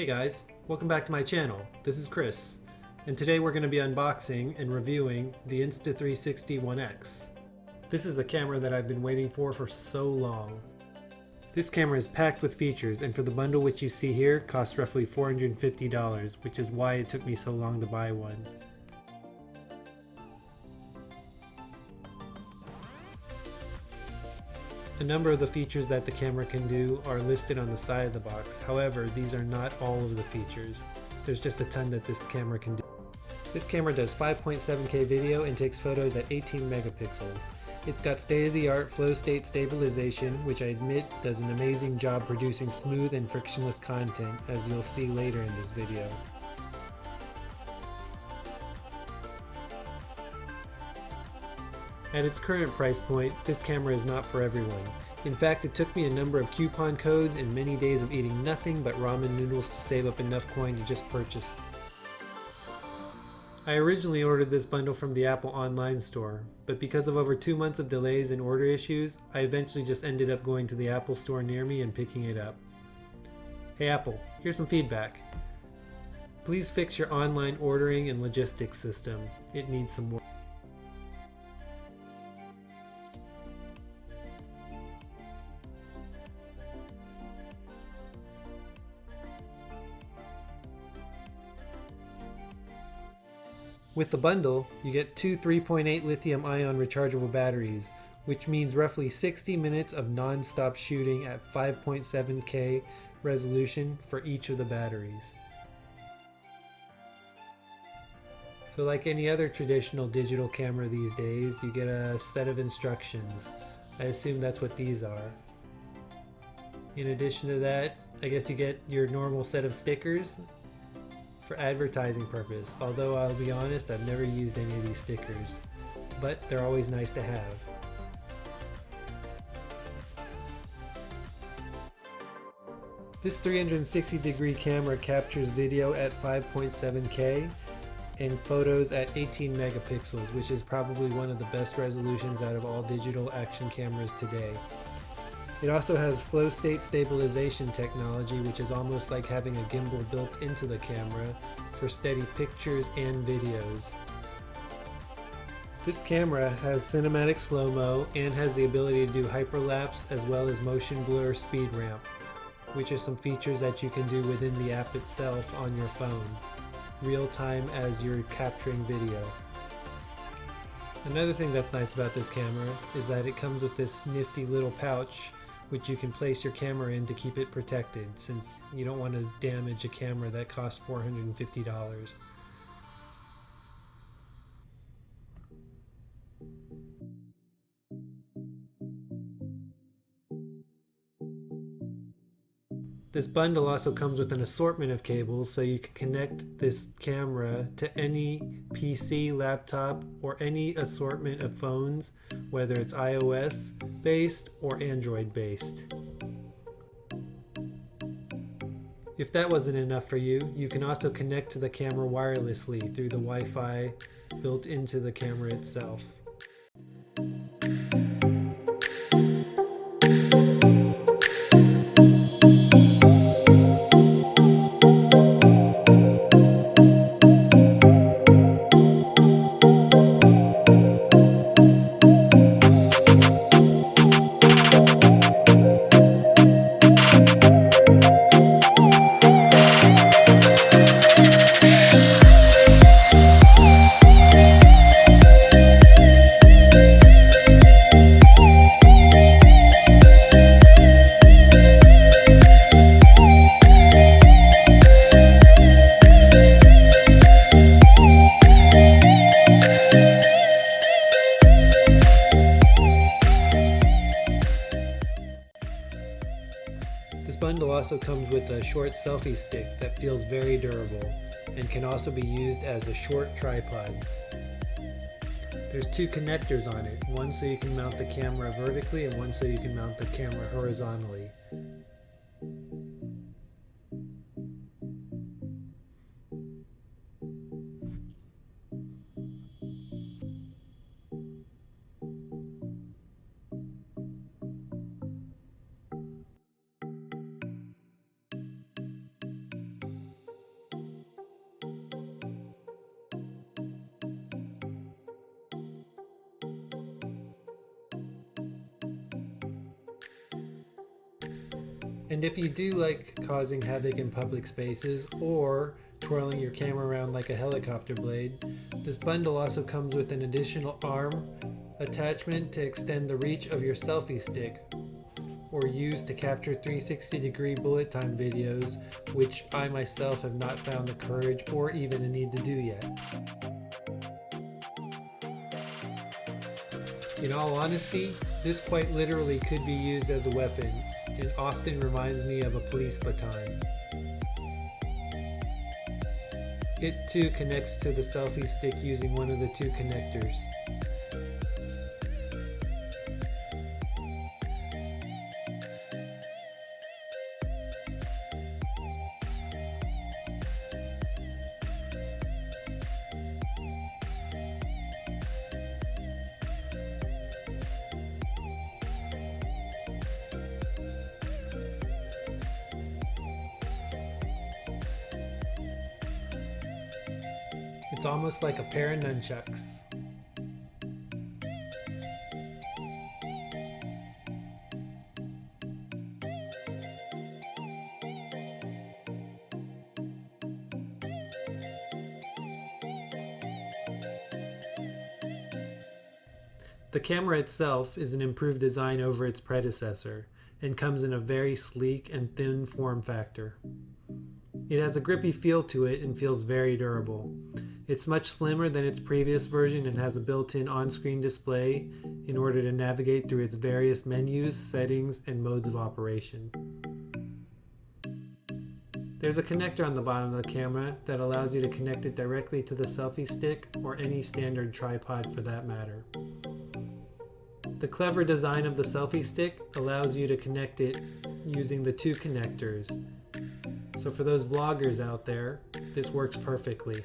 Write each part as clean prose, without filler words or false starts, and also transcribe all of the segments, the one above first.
Hey guys, welcome back to my channel. This is Chris, and today we're going to be unboxing and reviewing the Insta360 One X. This is a camera that I've been waiting for so long. This camera is packed with features, and for the bundle which you see here costs roughly $450, which is why it took me so long to buy one. A number of the features that the camera can do are listed on the side of the box. However, these are not all of the features. There's just a ton that this camera can do. This camera does 5.7K video and takes photos at 18 megapixels. It's got state-of-the-art flow state stabilization, which I admit does an amazing job producing smooth and frictionless content, as you'll see later in this video. At its current price point, this camera is not for everyone. In fact, it took me a number of coupon codes and many days of eating nothing but ramen noodles to save up enough coin to just purchase. I originally ordered this bundle from the Apple online store, but because of over 2 months of delays and order issues, I eventually just ended up going to the Apple store near me and picking it up. Hey Apple, here's some feedback. Please fix your online ordering and logistics system. It needs some work. With the bundle, you get two 3.8 lithium-ion rechargeable batteries, which means roughly 60 minutes of non-stop shooting at 5.7K resolution for each of the batteries. So like any other traditional digital camera these days, you get a set of instructions. I assume that's what these are. In addition to that, I guess you get your normal set of stickers for advertising purpose, although I'll be honest, I've never used any of these stickers, but they're always nice to have. This 360-degree camera captures video at 5.7K and photos at 18 megapixels, which is probably one of the best resolutions out of all digital action cameras today. It also has flow state stabilization technology, which is almost like having a gimbal built into the camera for steady pictures and videos. This camera has cinematic slow-mo and has the ability to do hyperlapse as well as motion blur speed ramp, which are some features that you can do within the app itself on your phone, real time as you're capturing video. Another thing that's nice about this camera is that it comes with this nifty little pouch which you can place your camera in to keep it protected, since you don't want to damage a camera that costs $450. This bundle also comes with an assortment of cables, so you can connect this camera to any PC, laptop, or any assortment of phones, whether it's iOS based or Android based. If that wasn't enough for you, you can also connect to the camera wirelessly through the Wi-Fi built into the camera itself. This bundle also comes with a short selfie stick that feels very durable and can also be used as a short tripod. There's two connectors on it, one so you can mount the camera vertically and one so you can mount the camera horizontally. And if you do like causing havoc in public spaces or twirling your camera around like a helicopter blade, this bundle also comes with an additional arm attachment to extend the reach of your selfie stick, or use to capture 360-degree bullet time videos, which I myself have not found the courage or even a need to do yet. In all honesty, this quite literally could be used as a weapon. It often reminds me of a police baton. It too connects to the selfie stick using one of the two connectors. It's almost like a pair of nunchucks. The camera itself is an improved design over its predecessor and comes in a very sleek and thin form factor. It has a grippy feel to it and feels very durable. It's much slimmer than its previous version and has a built-in on-screen display in order to navigate through its various menus, settings, and modes of operation. There's a connector on the bottom of the camera that allows you to connect it directly to the selfie stick or any standard tripod for that matter. The clever design of the selfie stick allows you to connect it using the two connectors. So for those vloggers out there, this works perfectly.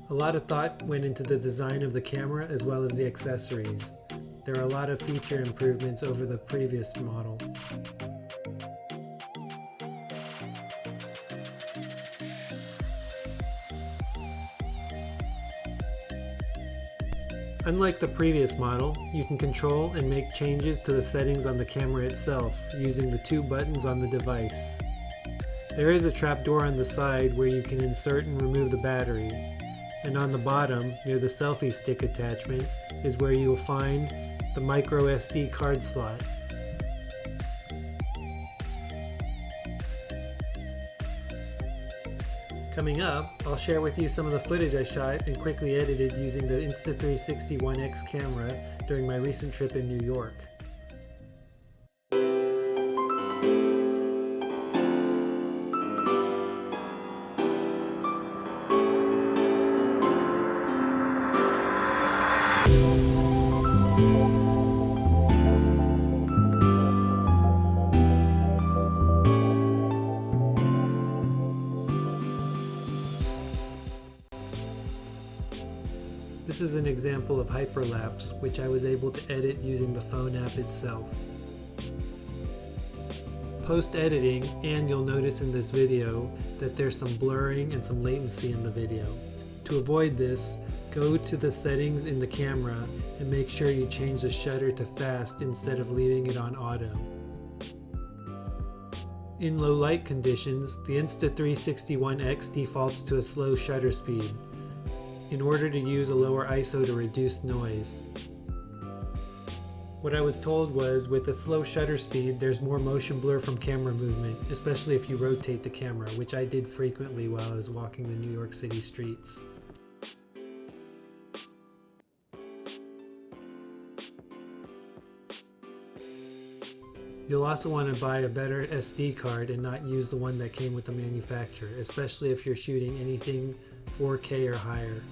A lot of thought went into the design of the camera as well as the accessories. There are a lot of feature improvements over the previous model. Unlike the previous model, you can control and make changes to the settings on the camera itself using the two buttons on the device. There is a trapdoor on the side where you can insert and remove the battery, and on the bottom, near the selfie stick attachment, is where you will find the micro SD card slot. Coming up, I'll share with you some of the footage I shot and quickly edited using the Insta360 One X camera during my recent trip in New York. This is an example of hyperlapse, which I was able to edit using the phone app itself. Post-editing, and you'll notice in this video that there's some blurring and some latency in the video. To avoid this, go to the settings in the camera and make sure you change the shutter to fast instead of leaving it on auto. In low light conditions, the Insta360 One X defaults to a slow shutter speed in order to use a lower ISO to reduce noise. What I was told was, with a slow shutter speed, there's more motion blur from camera movement, especially if you rotate the camera, which I did frequently while I was walking the New York City streets. You'll also want to buy a better SD card and not use the one that came with the manufacturer, especially if you're shooting anything 4K or higher.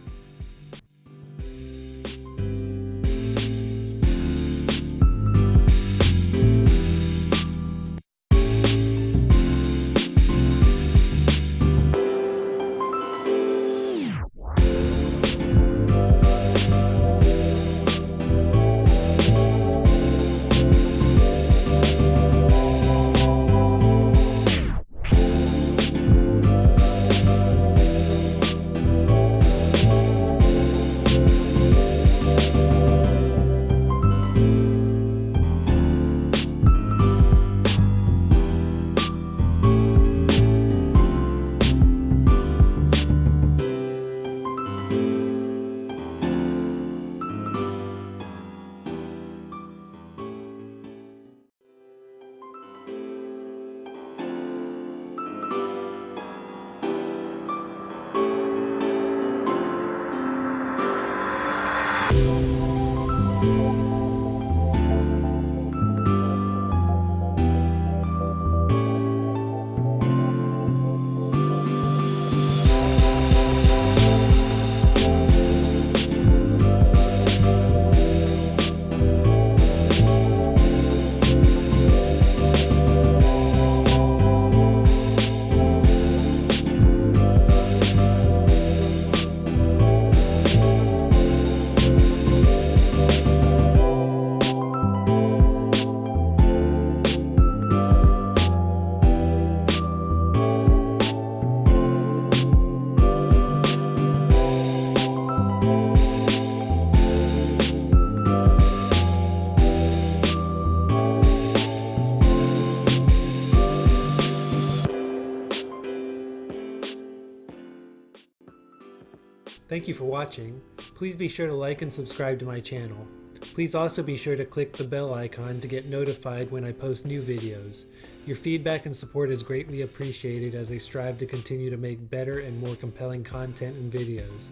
Thank you for watching. Please be sure to like and subscribe to my channel. Please also be sure to click the bell icon to get notified when I post new videos. Your feedback and support is greatly appreciated as I strive to continue to make better and more compelling content and videos.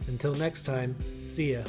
Until next time, see ya.